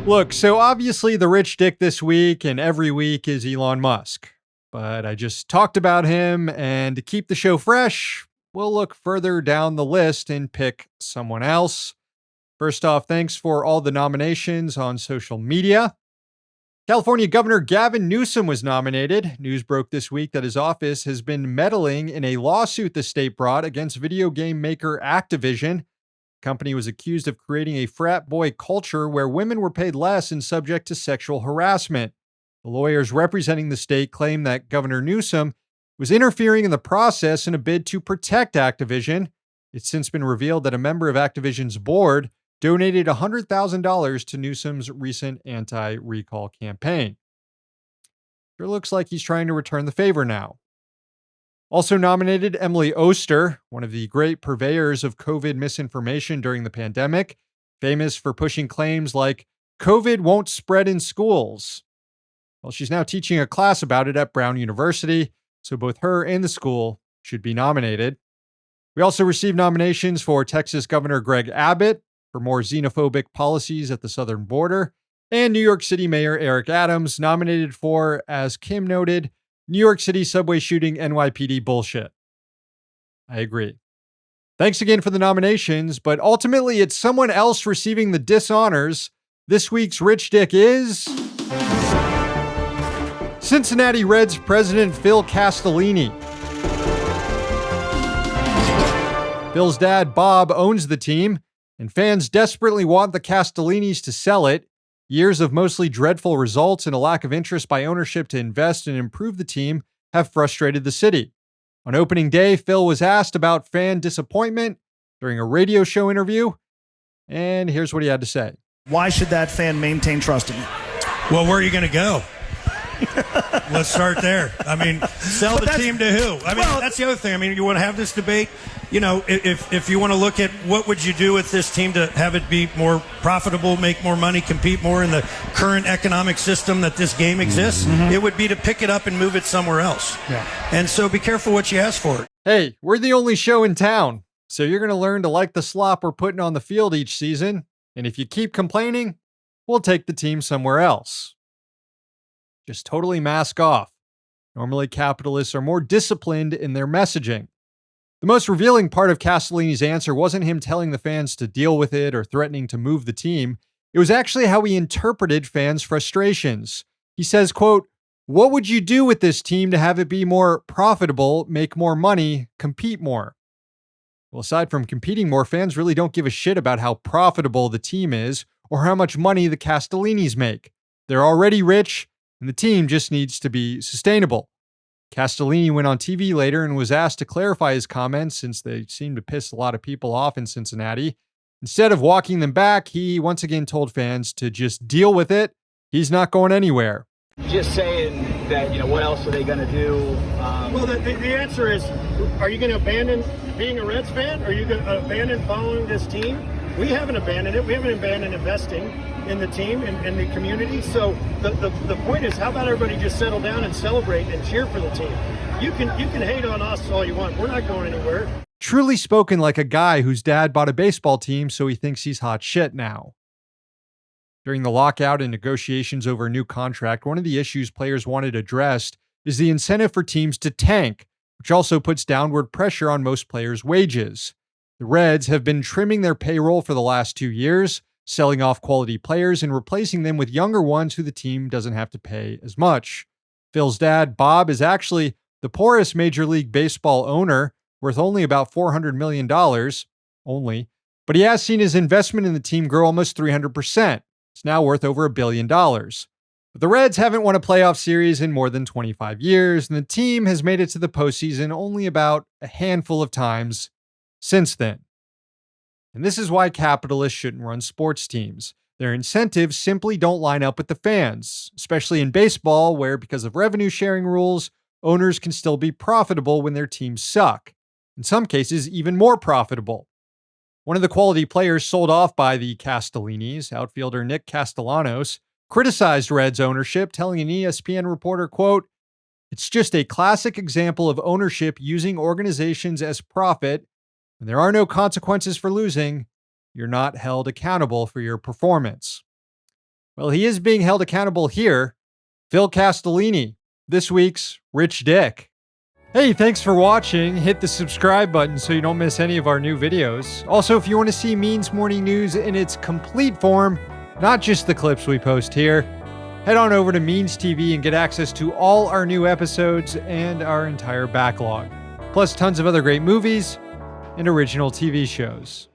Look, so obviously the rich dick this week and every week is Elon Musk. But I just talked about him, and to keep the show fresh, we'll look further down the list and pick someone else. First off, thanks for all the nominations on social media. California Governor Gavin Newsom was nominated. News broke this week that his office has been meddling in a lawsuit the state brought against video game maker Activision. The company was accused of creating a frat boy culture where women were paid less and subject to sexual harassment. The lawyers representing the state claim that Governor Newsom was interfering in the process in a bid to protect Activision. It's since been revealed that a member of Activision's board donated $100,000 to Newsom's recent anti-recall campaign. Sure looks like he's trying to return the favor now. Also nominated, Emily Oster, one of the great purveyors of COVID misinformation during the pandemic, famous for pushing claims like COVID won't spread in schools. Well, she's now teaching a class about it at Brown University, so both her and the school should be nominated. We also received nominations for Texas Governor Greg Abbott for more xenophobic policies at the southern border, and New York City Mayor Eric Adams, nominated for, as Kim noted, New York City subway shooting NYPD bullshit. I agree. Thanks again for the nominations, but ultimately it's someone else receiving the dishonors. This week's rich dick is Cincinnati Reds president Phil Castellini. Phil's dad, Bob, owns the team, and fans desperately want the Castellinis to sell it. Years of mostly dreadful results and a lack of interest by ownership to invest and improve the team have frustrated the city. On opening day, Phil was asked about fan disappointment during a radio show interview, and here's what he had to say. Why should that fan maintain trust in you? Well, where are you going to go? Let's start there. I mean, sell the team to who? I mean, that's the other thing. I mean, you want to have this debate. You know, if you want to look at what would you do with this team to have it be more profitable, make more money, compete more in the current economic system that this game exists, it would be to pick it up and move it somewhere else. Yeah. And so be careful what you ask for. Hey, we're the only show in town, so you're going to learn to like the slop we're putting on the field each season. And if you keep complaining, we'll take the team somewhere else. Just totally mask off. Normally, capitalists are more disciplined in their messaging. The most revealing part of Castellini's answer wasn't him telling the fans to deal with it or threatening to move the team. It was actually how he interpreted fans' frustrations. He says, quote, "What would you do with this team to have it be more profitable, make more money, compete more?" Well, aside from competing more, fans really don't give a shit about how profitable the team is or how much money the Castellinis make. They're already rich, and the team just needs to be sustainable. Castellini went on TV later and was asked to clarify his comments since they seemed to piss a lot of people off in Cincinnati. Instead of walking them back, he once again told fans to just deal with it. He's not going anywhere. Just saying that, what else are they going to do? Well, the answer is, are you going to abandon being a Reds fan? Are you going to abandon following this team? We haven't abandoned it. We haven't abandoned investing in the team and the community. So the point is, how about everybody just settle down and celebrate and cheer for the team? You can hate on us all you want. We're not going anywhere. Truly spoken like a guy whose dad bought a baseball team, so he thinks he's hot shit now. During the lockout and negotiations over a new contract, one of the issues players wanted addressed is the incentive for teams to tank, which also puts downward pressure on most players' wages. The Reds have been trimming their payroll for the last 2 years, selling off quality players and replacing them with younger ones who the team doesn't have to pay as much. Phil's dad, Bob, is actually the poorest Major League Baseball owner, worth only about $400 million, but he has seen his investment in the team grow almost 300%. It's now worth over $1 billion. But the Reds haven't won a playoff series in more than 25 years, and the team has made it to the postseason only about a handful of times since then. And this is why capitalists shouldn't run sports teams. Their incentives simply don't line up with the fans, especially in baseball, where because of revenue sharing rules, owners can still be profitable when their teams suck. In some cases, even more profitable. One of the quality players sold off by the Castellinis, outfielder Nick Castellanos, criticized Reds ownership, telling an ESPN reporter, quote, "It's just a classic example of ownership using organizations as profit. When there are no consequences for losing, you're not held accountable for your performance." Well, he is being held accountable here. Phil Castellini, this week's Rich Dick. Hey, thanks for watching. Hit the subscribe button so you don't miss any of our new videos. Also, if you want to see Means Morning News in its complete form, not just the clips we post here, head on over to Means TV and get access to all our new episodes and our entire backlog, plus tons of other great movies and original TV shows.